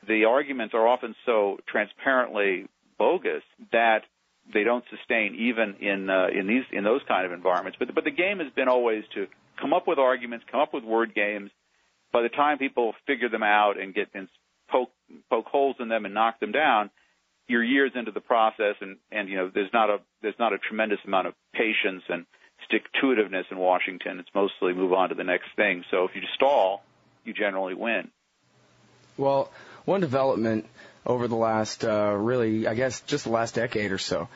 the arguments are often so transparently bogus that they don't sustain even in those kind of environments. But the game has been always to come up with arguments, come up with word games. By the time people figure them out and poke holes in them and knock them down, you're years into the process, and there's not a tremendous amount of patience and stick-to-itiveness in Washington. It's mostly move on to the next thing. So if you stall, you generally win. Well, one development over the last, just the last decade or so,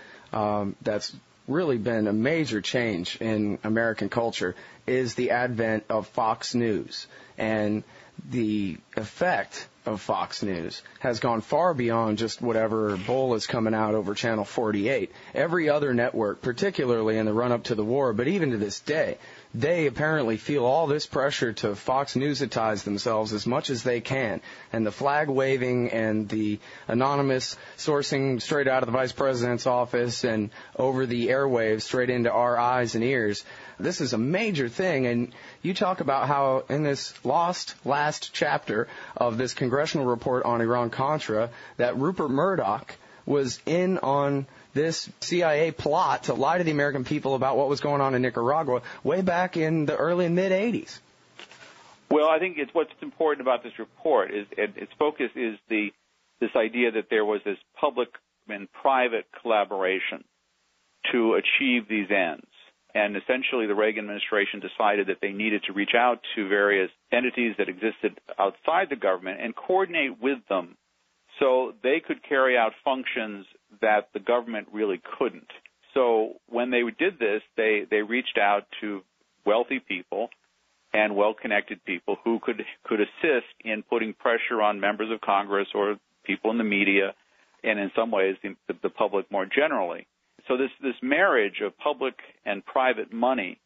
that's really been a major change in American culture is the advent of Fox News. And the effect of Fox News has gone far beyond just whatever bull is coming out over Channel 48. Every other network, particularly in the run-up to the war, but even to this day, they apparently feel all this pressure to Fox News-itize themselves as much as they can. And the flag waving and the anonymous sourcing straight out of the vice president's office and over the airwaves straight into our eyes and ears, this is a major thing. And you talk about how in this last chapter of this congressional report on Iran-Contra that Rupert Murdoch was in on this CIA plot to lie to the American people about what was going on in Nicaragua way back in the early and mid-'80s. Well, I think what's important about this report is its focus is this idea that there was this public and private collaboration to achieve these ends. And essentially the Reagan administration decided that they needed to reach out to various entities that existed outside the government and coordinate with them so they could carry out functions that the government really couldn't. So when they did this, they reached out to wealthy people and well-connected people who could assist in putting pressure on members of Congress or people in the media and in some ways the public more generally. So this marriage of public and private money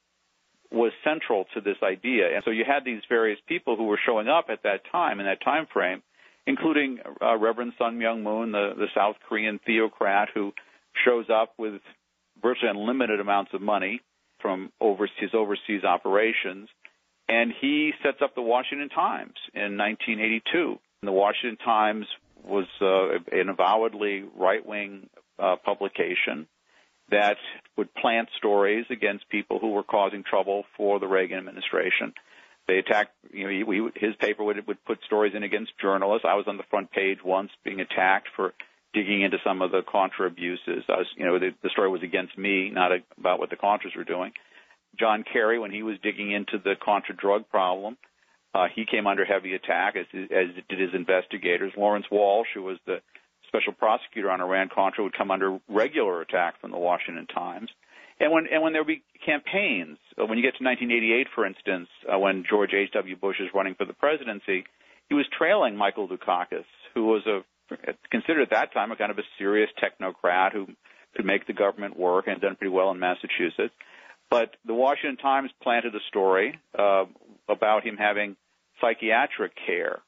was central to this idea. And so you had these various people who were showing up at that time, in that time frame, including Reverend Sun Myung Moon, the South Korean theocrat who shows up with virtually unlimited amounts of money from his overseas operations. And he sets up the Washington Times in 1982. And the Washington Times was an avowedly right-wing publication that would plant stories against people who were causing trouble for the Reagan administration. They attacked, his paper would put stories in against journalists. I was on the front page once being attacked for digging into some of the Contra abuses. The story was against me, not about what the Contras were doing. John Kerry, when he was digging into the Contra drug problem, he came under heavy attack, as did his investigators. Lawrence Walsh, who was the special prosecutor on Iran-Contra, would come under regular attack from the Washington Times. And when there would be campaigns, when you get to 1988, for instance, when George H.W. Bush is running for the presidency, he was trailing Michael Dukakis, who was considered at that time a kind of a serious technocrat who could make the government work and had done pretty well in Massachusetts. But the Washington Times planted a story about him having psychiatric care,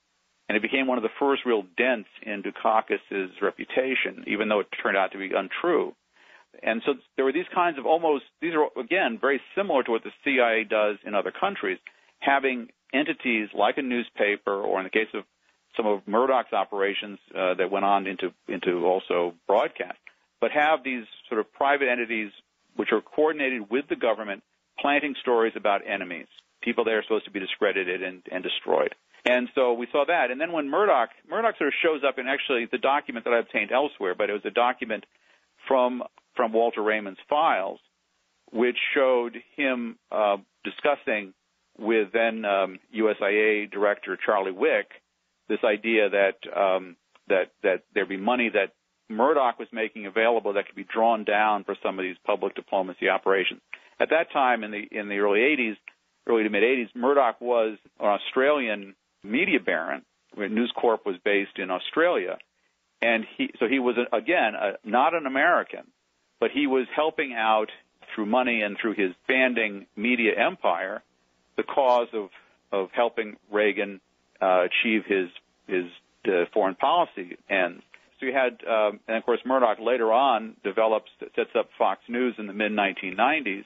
and it became one of the first real dents in Dukakis' reputation, even though it turned out to be untrue. And so there were these kinds of these are, again, very similar to what the CIA does in other countries, having entities like a newspaper, or in the case of some of Murdoch's operations that went on into also broadcast, but have these sort of private entities which are coordinated with the government, planting stories about enemies, people that are supposed to be discredited and destroyed. And so we saw that. And then when Murdoch sort of shows up in actually the document that I obtained elsewhere, but it was a document from Walter Raymond's files, which showed him discussing with then USIA Director Charlie Wick this idea that there'd be money that Murdoch was making available that could be drawn down for some of these public diplomacy operations. At that time, in the early to mid 80s, Murdoch was an Australian media baron. News Corp was based in Australia, and he was again not an American, but he was helping out through money and through his banding media empire the cause of helping Reagan achieve his foreign policy ends. So you had, and of course Murdoch later on sets up Fox News in the mid-1990s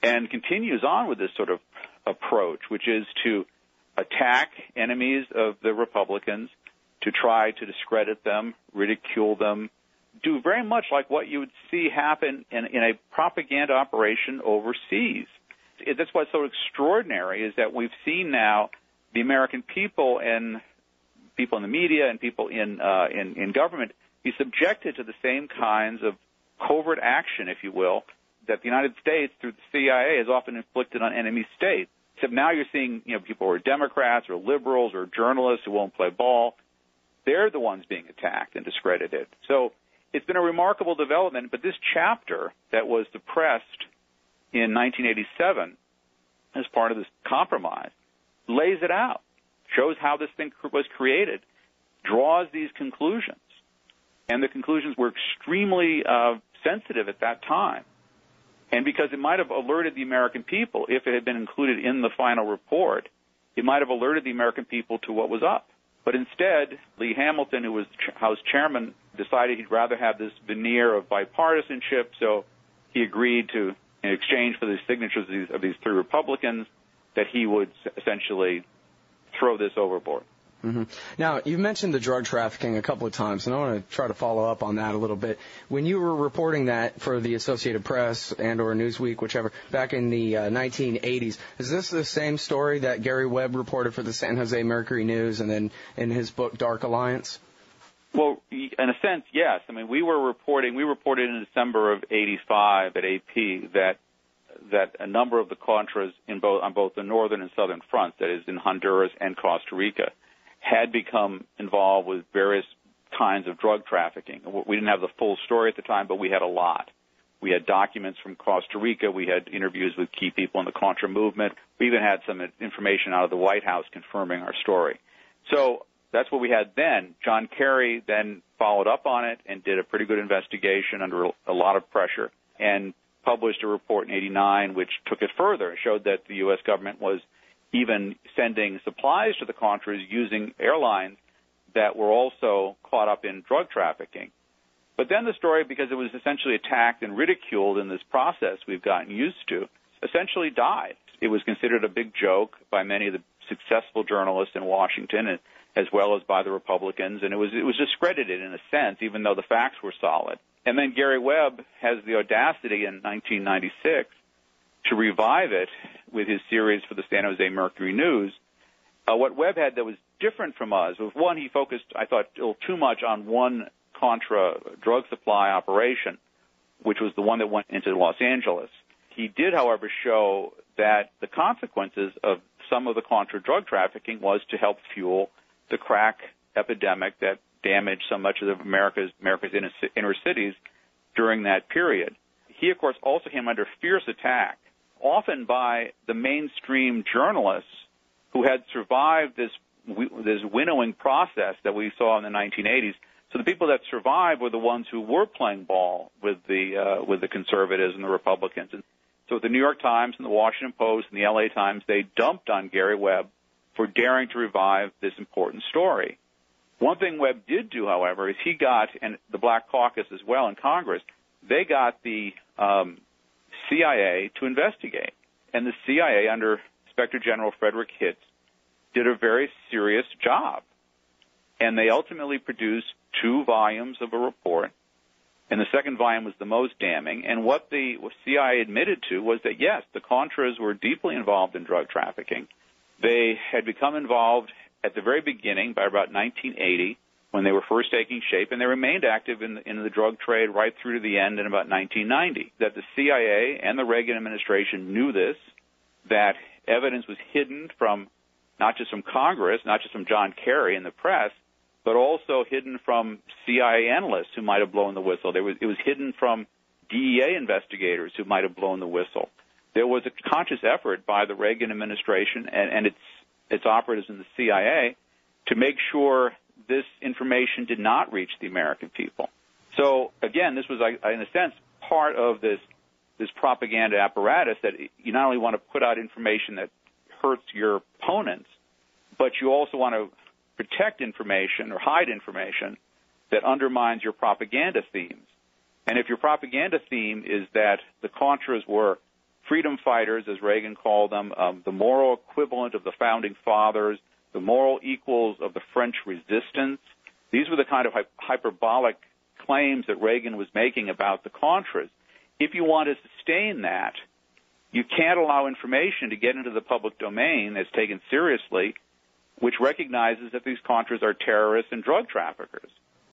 and continues on with this sort of approach, which is to attack enemies of the Republicans, to try to discredit them, ridicule them, do very much like what you would see happen in a propaganda operation overseas. That's what's so extraordinary, is that we've seen now the American people and people in the media and people in government be subjected to the same kinds of covert action, if you will, that the United States, through the CIA, has often inflicted on enemy states. Except now you're seeing, people who are Democrats or liberals or journalists who won't play ball. They're the ones being attacked and discredited. So it's been a remarkable development, but this chapter that was suppressed in 1987 as part of this compromise lays it out, shows how this thing was created, draws these conclusions. And the conclusions were extremely sensitive at that time. And because it might have alerted the American people, if it had been included in the final report, it might have alerted the American people to what was up. But instead, Lee Hamilton, who was House chairman, decided he'd rather have this veneer of bipartisanship, so he agreed to, in exchange for the signatures of these three Republicans, that he would essentially throw this overboard. Mm-hmm. Now, you mentioned the drug trafficking a couple of times, and I want to try to follow up on that a little bit. When you were reporting that for the Associated Press and or Newsweek, whichever, back in the 1980s, is this the same story that Gary Webb reported for the San Jose Mercury News and then in his book Dark Alliance? Well, in a sense, yes. I mean, we reported in December of 85 at AP that a number of the Contras on both the northern and southern fronts, that is in Honduras and Costa Rica, had become involved with various kinds of drug trafficking. We didn't have the full story at the time, but we had a lot. We had documents from Costa Rica. We had interviews with key people in the Contra movement. We even had some information out of the White House confirming our story. So that's what we had then. John Kerry then followed up on it and did a pretty good investigation under a lot of pressure and published a report in 89 which took it further. It showed that the U.S. government was even sending supplies to the Contras using airlines that were also caught up in drug trafficking. But then the story, because it was essentially attacked and ridiculed in this process we've gotten used to, essentially died. It was considered a big joke by many of the successful journalists in Washington, as well as by the Republicans, and it was discredited in a sense, even though the facts were solid. And then Gary Webb has the audacity in 1996 to revive it with his series for the San Jose Mercury News. What Webb had that was different from us was, one, he focused, I thought, a little too much on one Contra drug supply operation, which was the one that went into Los Angeles. He did, however, show that the consequences of some of the Contra drug trafficking was to help fuel the crack epidemic that damaged so much of America's inner cities during that period. He, of course, also came under fierce attack, often by the mainstream journalists who had survived this winnowing process that we saw in the 1980s. So the people that survived were the ones who were playing ball with the conservatives and the Republicans. And so the New York Times and the Washington Post and the LA Times, they dumped on Gary Webb for daring to revive this important story. One thing Webb did do, however, is he got, and the Black Caucus as well in Congress, they got the CIA to investigate. And the CIA, under Inspector General Frederick Hitz, did a very serious job. And they ultimately produced 2 volumes of a report, and the second volume was the most damning. And what the CIA admitted to was that, yes, the Contras were deeply involved in drug trafficking. They had become involved at the very beginning, by about 1980, when they were first taking shape, and they remained active in the drug trade right through to the end in about 1990. That the CIA and the Reagan administration knew this, that evidence was hidden from not just from Congress, not just from John Kerry and the press, but also hidden from CIA analysts who might have blown the whistle. It was hidden from DEA investigators who might have blown the whistle. There was a conscious effort by the Reagan administration and its operatives in the CIA to make sure this information did not reach the American people. So, again, this was, in a sense, part of this propaganda apparatus that you not only want to put out information that hurts your opponents, but you also want to protect information or hide information that undermines your propaganda themes. And if your propaganda theme is that the Contras were freedom fighters, as Reagan called them, the moral equivalent of the Founding Fathers, the moral equals of the French resistance. These were the kind of hyperbolic claims that Reagan was making about the Contras. If you want to sustain that, you can't allow information to get into the public domain that's taken seriously, which recognizes that these Contras are terrorists and drug traffickers.